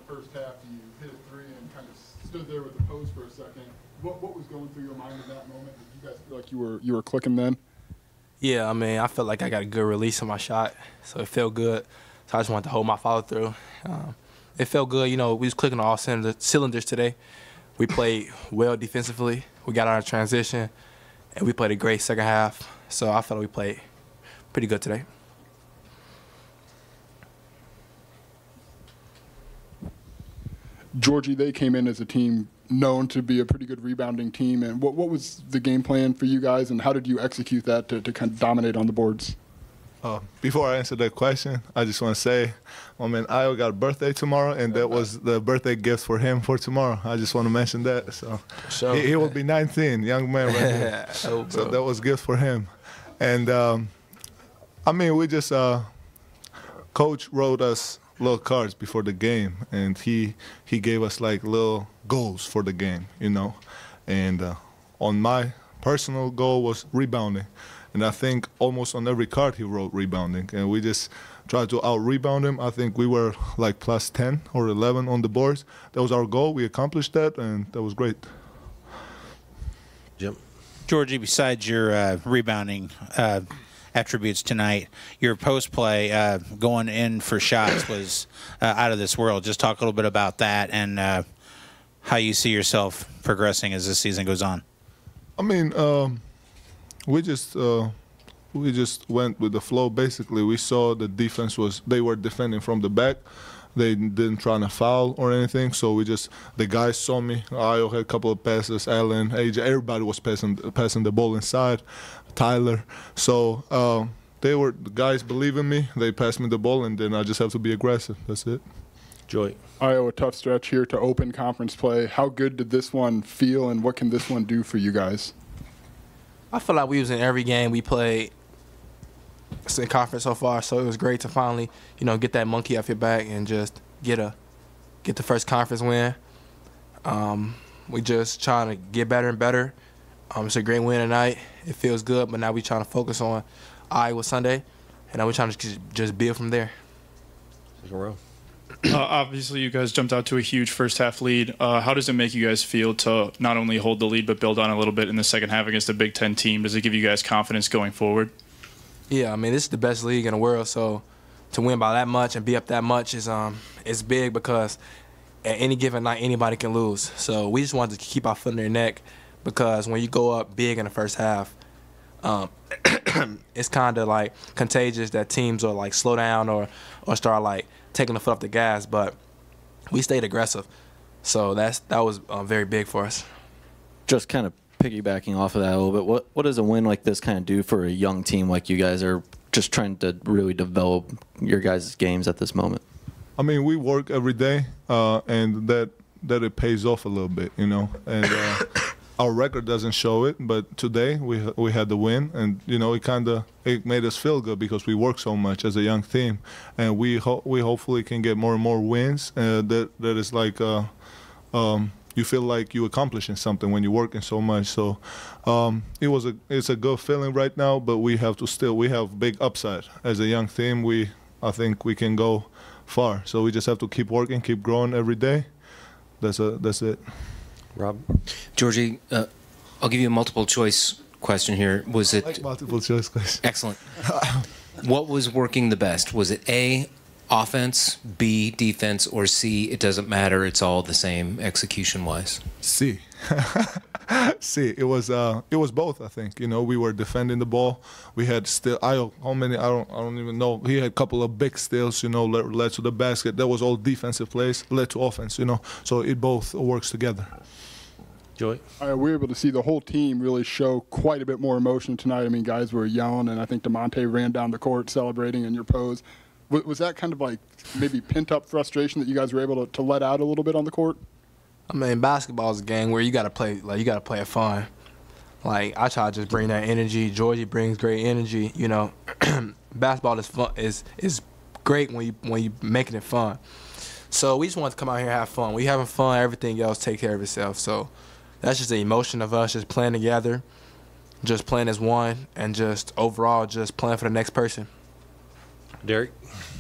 first half, you hit a three and kind of stood there with the post for a second. What was going through your mind in that moment? Did you guys feel like you were clicking then? Yeah, I mean, I felt like I got a good release on my shot, so it felt good. So I just wanted to hold my follow-through. It felt good. You know, we was clicking on all cylinders today. We played well defensively. We got out of transition, and we played a great second half. So I felt like we played pretty good today. Giorgi, they came in as a team known to be a pretty good rebounding team. And what was the game plan for you guys, and how did you execute that to kind of dominate on the boards? Before I answer that question, I just want to say, my man Ayo got a birthday tomorrow, and that was the birthday gift for him for tomorrow. I just want to mention that. So he will be 19, young man right here. So that was a gift for him. And, I mean, we just Coach wrote us little cards before the game, and he gave us like little goals for the game, you know. And on my personal goal was rebounding. And I think almost on every card he wrote rebounding. And we just tried to out-rebound him. I think we were like plus 10 or 11 on the boards. That was our goal. We accomplished that, and that was great. Jim? Giorgi, besides your rebounding attributes tonight, your post play going in for shots was out of this world. Just talk a little bit about that and how you see yourself progressing as this season goes on. I mean, we just went with the flow. Basically, we saw the defense they were defending from the back. They didn't try to foul or anything. So the guys saw me. Ayo had a couple of passes. Allen, AJ, everybody was passing the ball inside. Tyler. So the guys believe in me. They pass me the ball, and then I just have to be aggressive. That's it. Joy. Ayo, a tough stretch here to open conference play. How good did this one feel, and what can this one do for you guys? I feel like we was in every game we played in conference so far, so it was great to finally, you know, get that monkey off your back and just get the first conference win. We just trying to get better and better. It's a great win tonight. It feels good, but now we trying to focus on Iowa Sunday, and now we're trying to just build from there. Second row. Obviously, you guys jumped out to a huge first-half lead. How does it make you guys feel to not only hold the lead but build on a little bit in the second half against a Big Ten team? Does it give you guys confidence going forward? Yeah, I mean, this is the best league in the world, so to win by that much and be up that much is big because at any given night, anybody can lose. So we just wanted to keep our foot in their neck because when you go up big in the first half, it's kind of like contagious that teams will like slow down or start like taking the foot off the gas, but we stayed aggressive. So that was very big for us. Just kind of piggybacking off of that a little bit, what does a win like this kind of do for a young team like you guys are just trying to really develop your guys' games at this moment? I mean, we work every day, and that it pays off a little bit, you know. And our record doesn't show it, but today we had the win, and you know it made us feel good because we work so much as a young team, and we hopefully can get more and more wins. That is like you feel like you accomplishing something when you're working so much. So it's a good feeling right now, but we have big upside as a young team. I think we can go far. So we just have to keep working, keep growing every day. That's it. Rob? Giorgi, I'll give you a multiple choice question here. Was it like multiple choice question? Excellent. What was working the best? Was it A, offense, B, defense, or C, it doesn't matter, it's all the same execution-wise? C. C. It was both, I think. You know, we were defending the ball. We had how many? I don't even know. He had a couple of big steals, you know, led to the basket. That was all defensive plays, led to offense, you know. So it both works together. Joy? We were able to see the whole team really show quite a bit more emotion tonight. I mean, guys were yelling, and I think DeMonte ran down the court celebrating in your pose. Was that kind of like maybe pent-up frustration that you guys were able to let out a little bit on the court? I mean, basketball is a game where you gotta play it fun. Like I try to just bring that energy. Giorgi brings great energy. You know, basketball is fun. Is great when you making it fun. So we just want to come out here and have fun. We having fun. Everything else take care of itself. So that's just the emotion of us just playing together, just playing as one, and just overall just playing for the next person. Derek?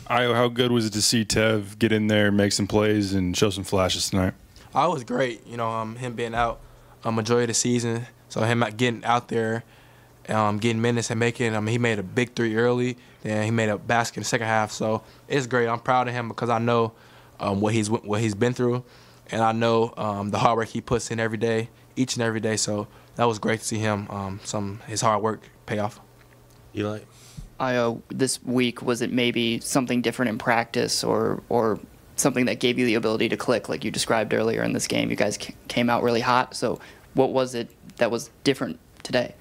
How good was it to see Tev get in there, make some plays, and show some flashes tonight? I was great. Him being out a majority of the season, so him getting out there, getting minutes and making. He made a big 3 early, then he made a basket in the second half. So it's great. I'm proud of him because I know what he's been through, and I know the hard work he puts in every day, each and every day. So that was great to see him his hard work pay off. Eli? This week, was it maybe something different in practice or something that gave you the ability to click like you described earlier in this game? You guys came out really hot. So what was it that was different today?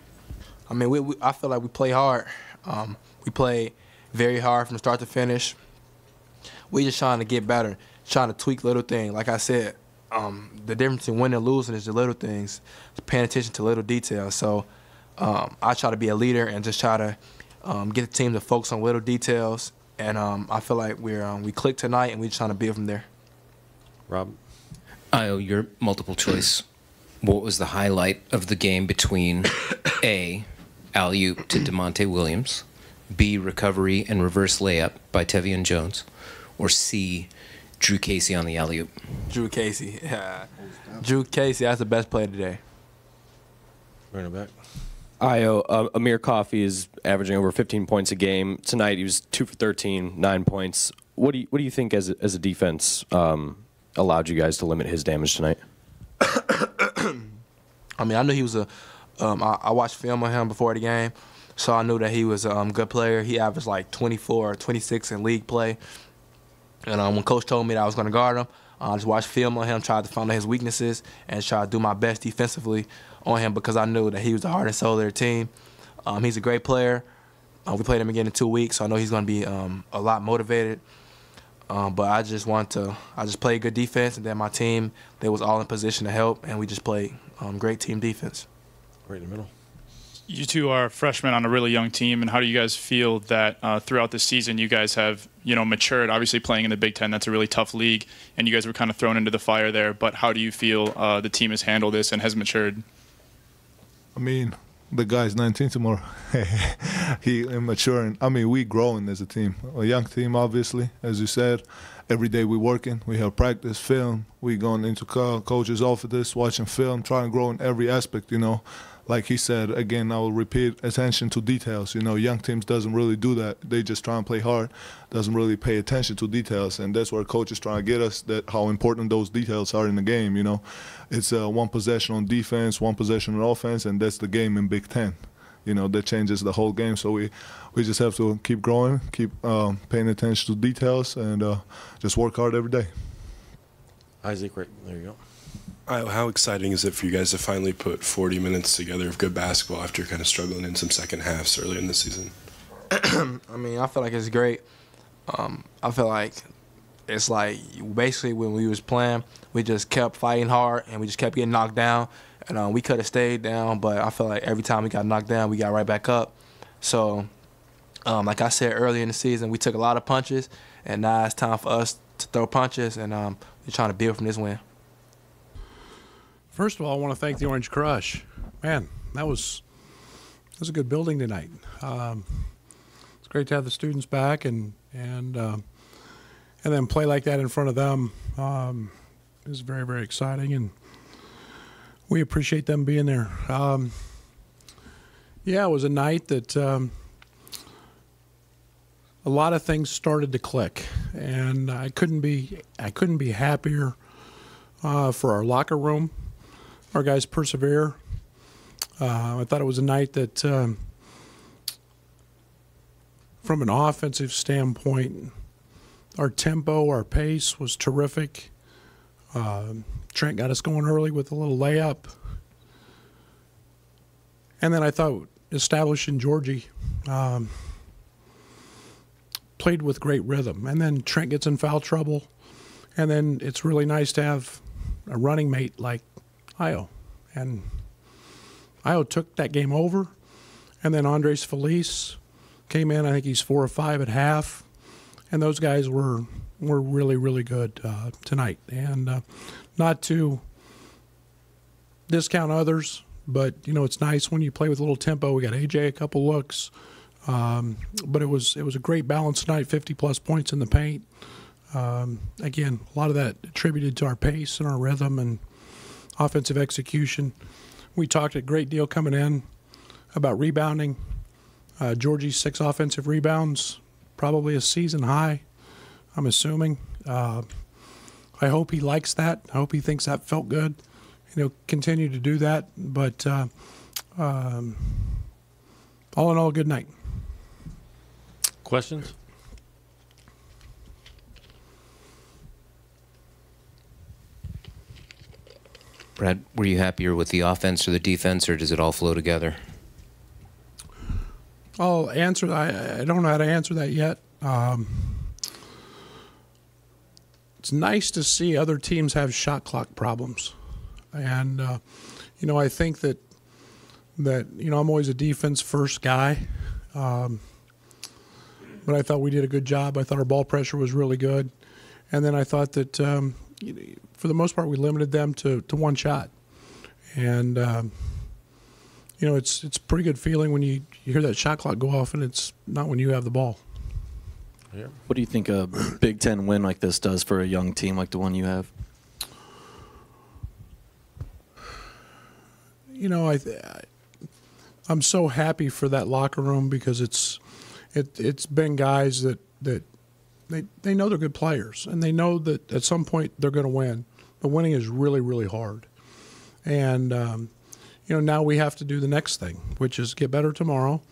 I feel like we play hard. We play very hard from start to finish. We just trying to get better, trying to tweak little things. Like I said, the difference between winning and losing is the little things, paying attention to little details. So I try to be a leader and just try to get the team to focus on little details. And I feel like we clicked tonight, and we're trying to build from there. Rob? Your multiple choice. What was the highlight of the game between A, alley-oop to DeMonte Williams, B, recovery and reverse layup by Tevian Jones, or C, Drew Casey on the alley-oop? Drew Casey. Drew Casey, that's the best play today. Bring it back. Amir Coffey is averaging over 15 points a game. Tonight he was 2 for 13, 9 points. What do you think as a defense allowed you guys to limit his damage tonight? I knew he was I watched film on him before the game, so I knew that he was a good player. He averaged like 24 or 26 in league play. And when Coach told me that I was going to guard him, I just watched film on him, tried to find out his weaknesses, and try to do my best defensively on him because I knew that he was the heart and soul of their team. He's a great player. We played him again in 2 weeks, so I know he's going to be a lot motivated. But I just played good defense, and then my team, they was all in position to help, and we just played great team defense. Right in the middle. You two are freshmen on a really young team, and how do you guys feel that throughout the season you guys have matured? Obviously, playing in the Big Ten, that's a really tough league, and you guys were kind of thrown into the fire there. But how do you feel the team has handled this and has matured? The guy's 19 tomorrow. He maturing. We growing as a team. A young team, obviously, as you said. Every day we working. We have practice, film. We going into coach's office, watching film, trying to grow in every aspect, Like he said, again, I will repeat, attention to details. Young teams doesn't really do that. They just try and play hard, doesn't really pay attention to details. And that's where coach is trying to get us, that how important those details are in the game, It's one possession on defense, one possession on offense, and that's the game in Big Ten. That changes the whole game. So we just have to keep growing, keep paying attention to details, and just work hard every day. Isaac, right there you go. How exciting is it for you guys to finally put 40 minutes together of good basketball after kind of struggling in some second halves earlier in the season? I feel like it's great. I feel like it's like basically when we was playing, we just kept fighting hard and we just kept getting knocked down. And we could have stayed down, but I feel like every time we got knocked down, we got right back up. So, like I said earlier in the season, we took a lot of punches, and now it's time for us to throw punches, and we're trying to build from this win. First of all, I want to thank the Orange Crush. Man, that was a good building tonight. It's great to have the students back and then play like that in front of them is very, very exciting, and we appreciate them being there. It was a night that a lot of things started to click, and I couldn't be happier for our locker room. Our guys persevere. I thought it was a night that, from an offensive standpoint, our tempo, our pace was terrific. Trent got us going early with a little layup. And then I thought establishing Giorgi played with great rhythm. And then Trent gets in foul trouble. And then it's really nice to have a running mate like Io. And Io took that game over. And then Andres Feliz came in. I think he's 4 or 5 at half. And those guys were really, really good tonight. And not to discount others, but, it's nice when you play with a little tempo. We got AJ a couple looks. But it was a great balance tonight, 50-plus points in the paint. Again, a lot of that attributed to our pace and our rhythm and offensive execution. We talked a great deal coming in about rebounding. Giorgi's 6 offensive rebounds, probably a season high, I'm assuming. I hope he likes that. I hope he thinks that felt good. And he'll continue to do that. But all in all, good night. Questions? Brad, were you happier with the offense or the defense, or does it all flow together? I'll answer that. I don't know how to answer that yet. It's nice to see other teams have shot clock problems. And, I think that I'm always a defense-first guy. But I thought we did a good job. I thought our ball pressure was really good. And then I thought that, for the most part, we limited them to one shot. And, it's a pretty good feeling when you hear that shot clock go off and it's not when you have the ball. Yeah. What do you think a Big Ten win like this does for a young team like the one you have? I'm so happy for that locker room because it's been guys that they know they're good players and they know that at some point they're going to win. But winning is really, really hard. And now we have to do the next thing, which is get better tomorrow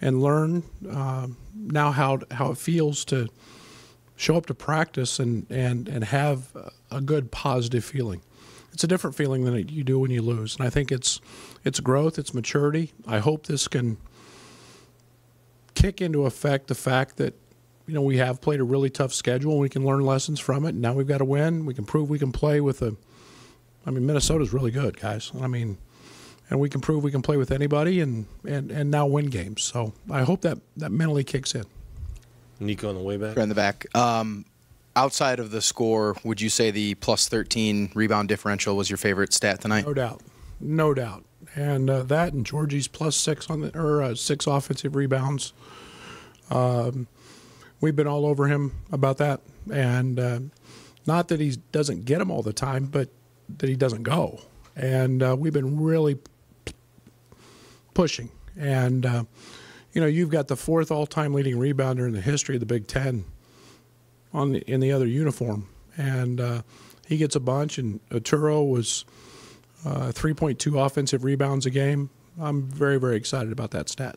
and learn now how it feels to show up to practice and have a good positive feeling. It's a different feeling than you do when you lose. And I think it's growth, it's maturity. I hope this can kick into effect the fact that, we have played a really tough schedule and we can learn lessons from it. And now we've got to win. We can prove we can play with Minnesota's really good, guys. And we can prove we can play with anybody and now win games. So I hope that mentally kicks in. Nico on the way back. Right in the back. Outside of the score, would you say the plus 13 rebound differential was your favorite stat tonight? No doubt. And that and Giorgi's plus 6 6 offensive rebounds. We've been all over him about that. And not that he doesn't get them all the time, but that he doesn't go. And we've been really pushing. And, you've got the 4th all-time leading rebounder in the history of the Big Ten in the other uniform. And he gets a bunch. And Arturo was 3.2 offensive rebounds a game. I'm very, very excited about that stat.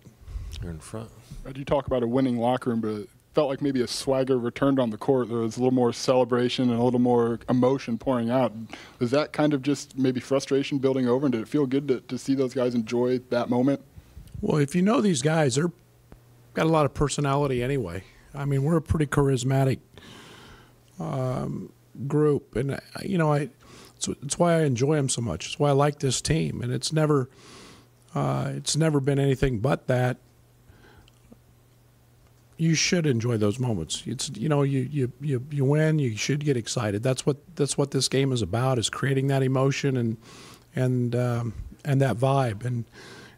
You're in front. You talk about a winning locker room, but it felt like maybe a swagger returned on the court. There was a little more celebration and a little more emotion pouring out. Was that kind of just maybe frustration building over, and did it feel good to see those guys enjoy that moment? Well, if you know these guys, they're got a lot of personality anyway. We're a pretty charismatic group, and it's why I enjoy them so much. It's why I like this team, and it's never been anything but that. You should enjoy those moments. It's you win, you should get excited. That's what this game is about, is creating that emotion and that vibe. And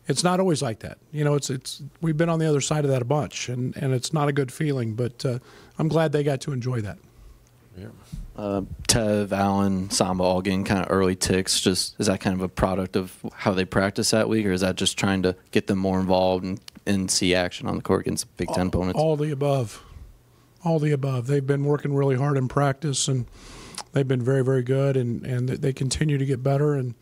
it's not always like that. We've been on the other side of that a bunch, and it's not a good feeling. But I'm glad they got to enjoy that. Yeah. Tev, Allen, Samba all getting kind of early ticks. Is that kind of a product of how they practice that week, or is that just trying to get them more involved and see action on the court against Big Ten opponents? All the above. All the above. They've been working really hard in practice, and they've been very, very good, and they continue to get better. And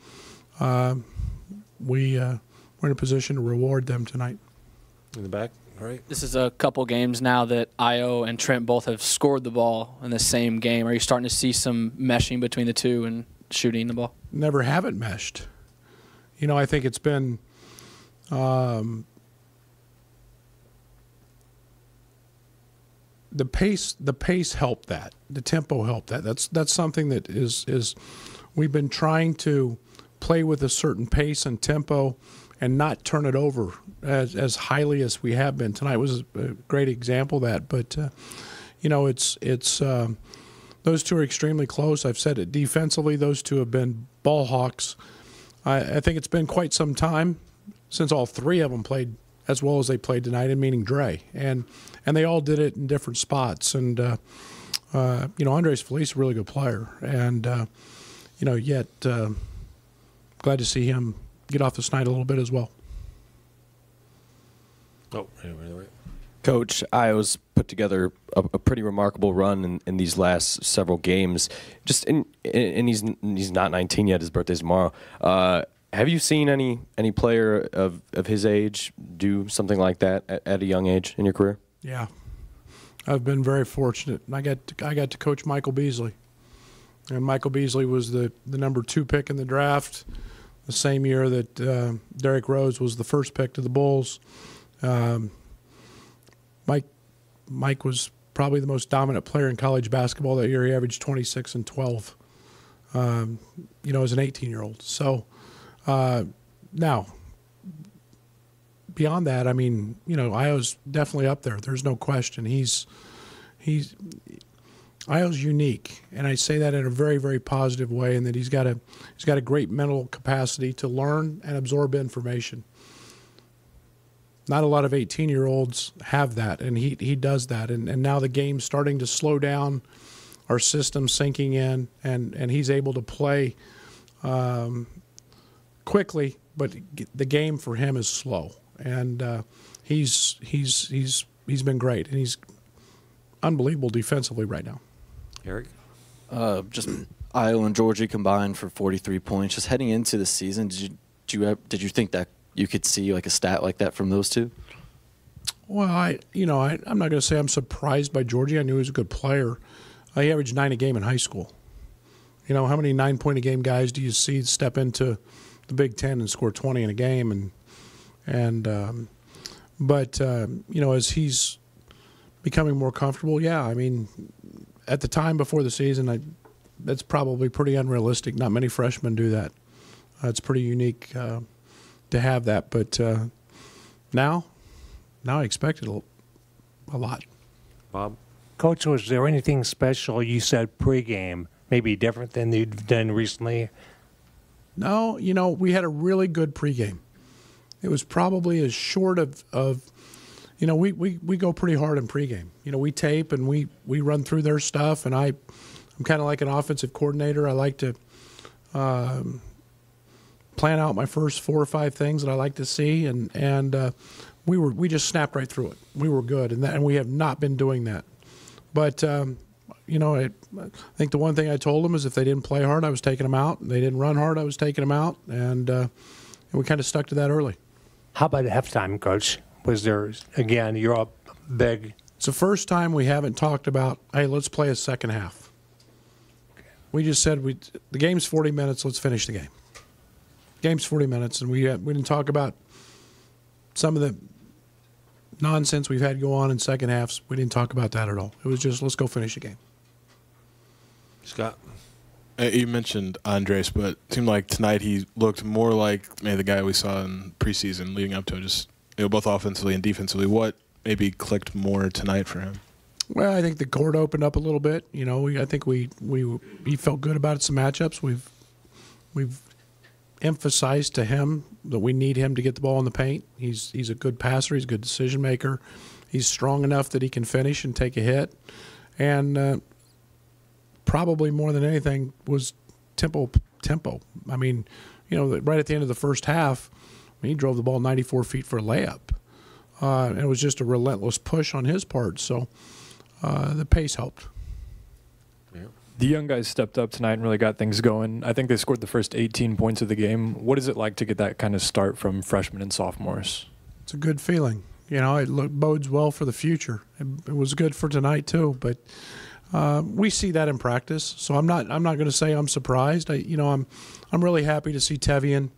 we're in a position to reward them tonight. In the back. All right. This is a couple games now that Io and Trent both have scored the ball in the same game. Are you starting to see some meshing between the two and shooting the ball? Never haven't meshed. I think it's been the pace helped that. The tempo helped that. That's something that is we've been trying to play with a certain pace and tempo and not turn it over as highly as we have been. Tonight was a great example of that. But, it's those two are extremely close. I've said it defensively. Those two have been ball hawks. I think it's been quite some time since all three of them played as well as they played tonight, and meaning Dre. And they all did it in different spots. And, Andres Feliz, a really good player. And, yet glad to see him get off this night a little bit as well. Oh, anyway. Coach, Io's put together a pretty remarkable run in these last several games. And he's not 19 yet. His birthday's tomorrow. Have you seen any player of his age do something like that at a young age in your career? Yeah, I've been very fortunate. I got to coach Michael Beasley, and Michael Beasley was the number 2 pick in the draft, the same year that Derrick Rose was the first pick to the Bulls. Mike was probably the most dominant player in college basketball that year. He averaged 26 and 12, as an 18-year-old. So now, beyond that, Io's definitely up there. There's no question. Io's unique, and I say that in a very, very positive way, in that he's got a great mental capacity to learn and absorb information. Not a lot of 18-year-olds have that, and he does that. And now the game's starting to slow down, our system's sinking in, and he's able to play quickly, but the game for him is slow. And he's been great, and he's unbelievable defensively right now. Eric? Just Io and Giorgi combined for 43 points. Just heading into the season, did you think that you could see like a stat like that from those two? Well, I'm not going to say I'm surprised by Giorgi. I knew he was a good player. He averaged 9 a game in high school. How many 9-point-a-game guys do you see step into the Big Ten and score 20 in a game? But as he's becoming more comfortable, at the time before the season, that's probably pretty unrealistic. Not many freshmen do that. It's pretty unique to have that, but now I expect it a lot. Bob? Coach, was there anything special you said pregame, maybe different than you've done recently? No, we had a really good pregame. It was probably as short of we go pretty hard in pregame. We tape and we run through their stuff, and I'm kind of like an offensive coordinator. I like to plan out my first 4 or 5 things that I like to see, and we just snapped right through it. We were good, and we have not been doing that. But I think the one thing I told them is if they didn't play hard, I was taking them out. They didn't run hard, I was taking them out, and we kind of stuck to that early. How about halftime, Coach? Was there, again, you're up big. It's the first time we haven't talked about, hey, let's play a second half. Okay. We just said the game's 40 minutes, let's finish the game. Game's 40 minutes, and we didn't talk about some of the nonsense we've had go on in second halves. We didn't talk about that at all. It was just, let's go finish the game. Scott? You mentioned Andres, but it seemed like tonight he looked more like maybe the guy we saw in preseason leading up to it, just both offensively and defensively. What maybe clicked more tonight for him? Well, I think the court opened up a little bit. I think he felt good about some matchups. We've emphasized to him that we need him to get the ball in the paint. He's a good passer. He's a good decision maker. He's strong enough that he can finish and take a hit. And probably more than anything was tempo. Right at the end of the first half, he drove the ball 94 feet for a layup. And it was just a relentless push on his part. So the pace helped. The young guys stepped up tonight and really got things going. I think they scored the first 18 points of the game. What is it like to get that kind of start from freshmen and sophomores? It's a good feeling. It bodes well for the future. It was good for tonight too, but we see that in practice. So I'm not going to say I'm surprised. I'm really happy to see Tevian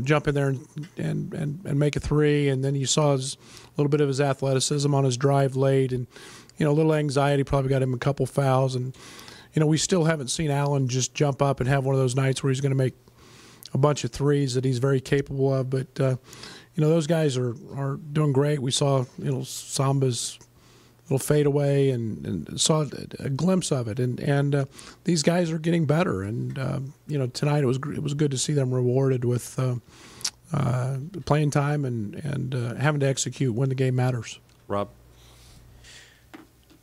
jump in there and make a three, and then you saw a little bit of his athleticism on his drive late, and a little anxiety probably got him a couple fouls, and we still haven't seen Allen just jump up and have one of those nights where he's going to make a bunch of threes that he's very capable of. But those guys are doing great. We saw Samba's little fadeaway and saw a glimpse of it, and these guys are getting better. And tonight it was good to see them rewarded with playing time and having to execute when the game matters. Rob?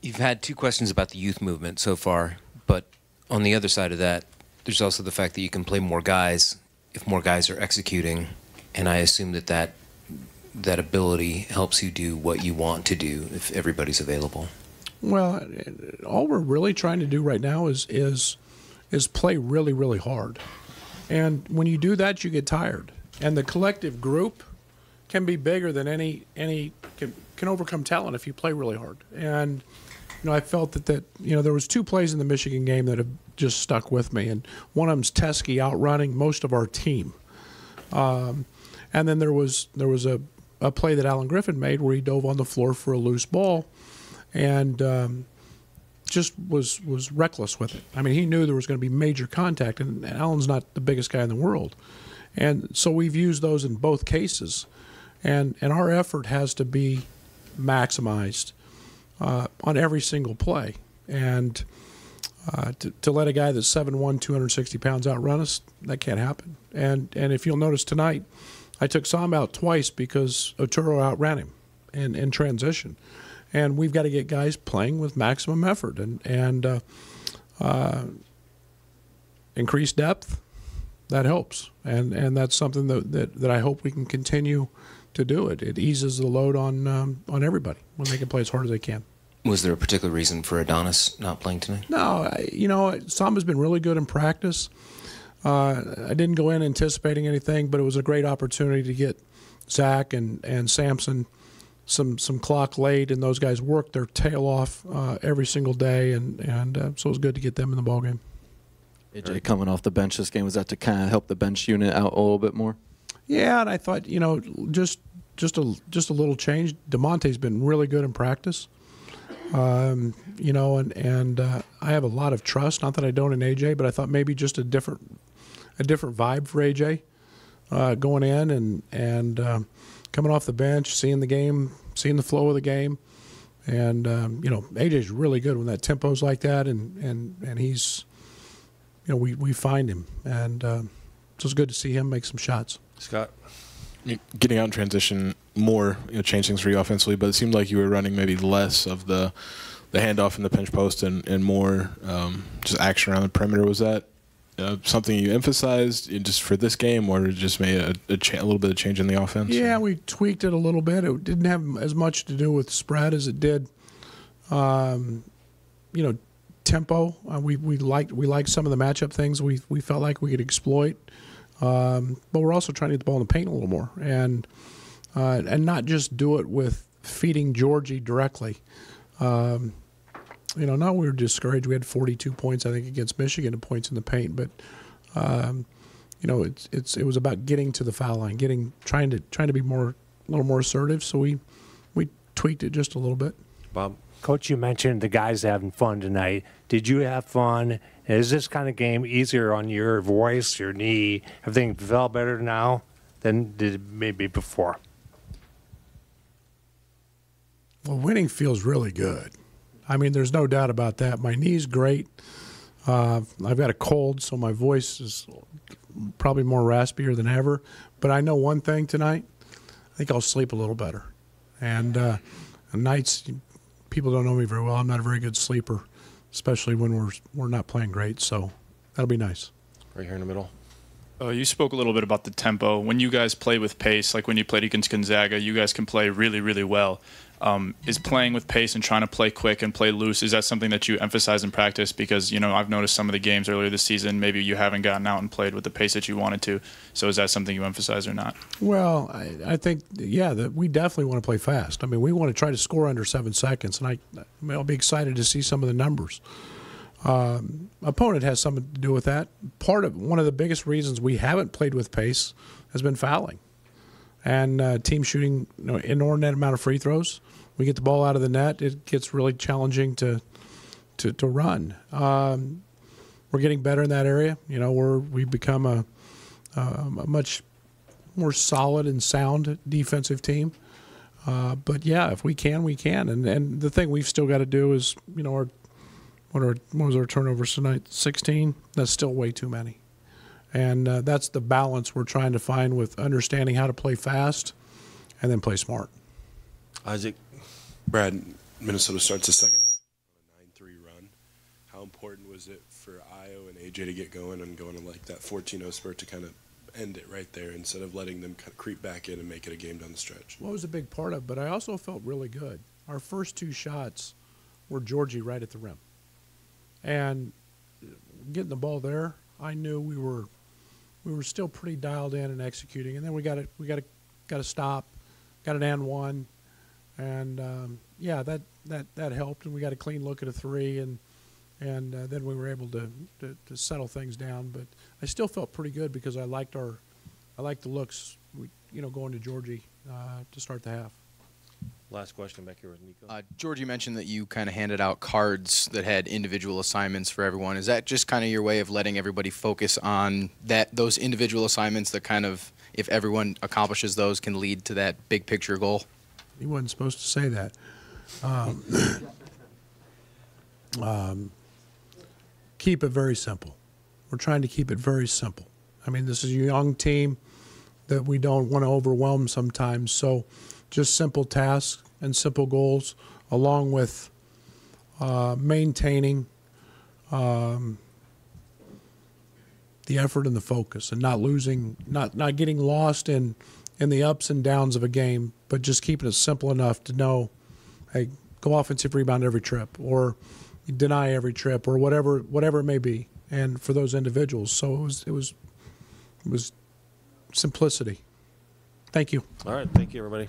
You've had two questions about the youth movement so far, but on the other side of that, there's also the fact that you can play more guys if more guys are executing, and I assume that ability helps you do what you want to do if everybody's available. Well, all we're really trying to do right now is play really, really hard. And when you do that, you get tired. And the collective group can be bigger than any can overcome talent if you play really hard. And I felt that there was two plays in the Michigan game that have just stuck with me, and one of them's Teskey outrunning most of our team. And then there was a play that Alan Griffin made where he dove on the floor for a loose ball, and just was reckless with it. I mean, he knew there was going to be major contact, and Alan's not the biggest guy in the world. And so we've used those in both cases. And our effort has to be maximized on every single play. And to let a guy that's 7'1", 260 pounds outrun us, that can't happen. And if you'll notice tonight, I took Sam out twice because Oturo outran him in transition. And we've got to get guys playing with maximum effort and increase depth. That helps, and that's something that I hope we can continue to do. It eases the load on everybody when they can play as hard as they can. Was there a particular reason for Adonis not playing tonight? No, Samba's been really good in practice. I didn't go in anticipating anything, but it was a great opportunity to get Zach and Samson some clock late, and those guys worked their tail off every single day, and so it was good to get them in the ballgame. AJ coming off the bench this game, was that to kind of help the bench unit out a little bit more? Yeah, and I thought, just a little change. DeMonte's been really good in practice. And I have a lot of trust, not that I don't in AJ, but I thought maybe just a different vibe for AJ going in and coming off the bench, seeing the game, seeing the flow of the game. And AJ's really good when that tempo's like that, and he's we find him, and so it's good to see him make some shots. Scott, getting out in transition more, changed things for you offensively, but it seemed like you were running maybe less of the handoff in the pinch post and more just action around the perimeter. Was that something you emphasized just for this game, or just made a little bit of change in the offense? Yeah, we tweaked it a little bit. It didn't have as much to do with spread as it did, tempo. We liked some of the matchup things we felt like we could exploit, but we're also trying to get the ball in the paint a little more and not just do it with feeding Giorgi directly. No, we were discouraged. We had 42 points, I think, against Michigan in points in the paint, but it was about getting to the foul line, trying to be a little more assertive. So we tweaked it just a little bit. Bob? Coach, you mentioned the guys having fun tonight. Did you have fun? Is this kind of game easier on your voice, your knee? Everything felt better now than did maybe before? Well, winning feels really good. I mean, there's no doubt about that. My knee's great. I've got a cold, so my voice is probably more raspier than ever. But I know one thing tonight. I think I'll sleep a little better. And nights, people don't know me very well. I'm not a very good sleeper, especially when we're not playing great. So that'll be nice. Right here in the middle. You spoke a little bit about the tempo. When you guys play with pace, like when you played against Gonzaga, you guys can play really, really well. Is playing with pace and trying to play quick and play loose, is that something that you emphasize in practice? Because, I've noticed some of the games earlier this season, maybe you haven't gotten out and played with the pace that you wanted to. So is that something you emphasize or not? Well, I think, that we definitely want to play fast. I mean, we want to try to score under 7 seconds, and I'll be excited to see some of the numbers. Opponent has something to do with that. One of the biggest reasons we haven't played with pace has been fouling. And team shooting inordinate amount of free throws. We get the ball out of the net, it gets really challenging to run. We're getting better in that area. We've become a much more solid and sound defensive team. But yeah, if we can, we can. And the thing we've still got to do is, what was our turnovers tonight? 16. That's still way too many. And that's the balance we're trying to find with understanding how to play fast and then play smart. Isaac, Brad, Minnesota starts the second half on a 9-3 run. How important was it for Io and AJ to get going and going on like that 14-0 spurt to kind of end it right there instead of letting them kind of creep back in and make it a game down the stretch? Well, it was a big part of it, but I also felt really good. Our first 2 shots were Giorgi right at the rim. And getting the ball there, I knew we were still pretty dialed in and executing. And then we got to stop, got an and one, and yeah, that helped. And we got a clean look at a 3, and then we were able to settle things down. But I still felt pretty good because I liked the looks, going to Giorgi to start the half. Last question back here with Nico. Giorgi mentioned that you kind of handed out cards that had individual assignments for everyone. Is that just kind of your way of letting everybody focus on those individual assignments that kind of, if everyone accomplishes those, can lead to that big picture goal? He wasn't supposed to say that. Keep it very simple. We're trying to keep it very simple. I mean, this is a young team that we don't want to overwhelm sometimes, so just simple tasks and simple goals, along with maintaining the effort and the focus, and not getting lost in the ups and downs of a game, but just keeping it simple enough to know, hey, go offensive rebound every trip, or deny every trip, or whatever it may be, and for those individuals. So it was simplicity. Thank you. All right, thank you, everybody.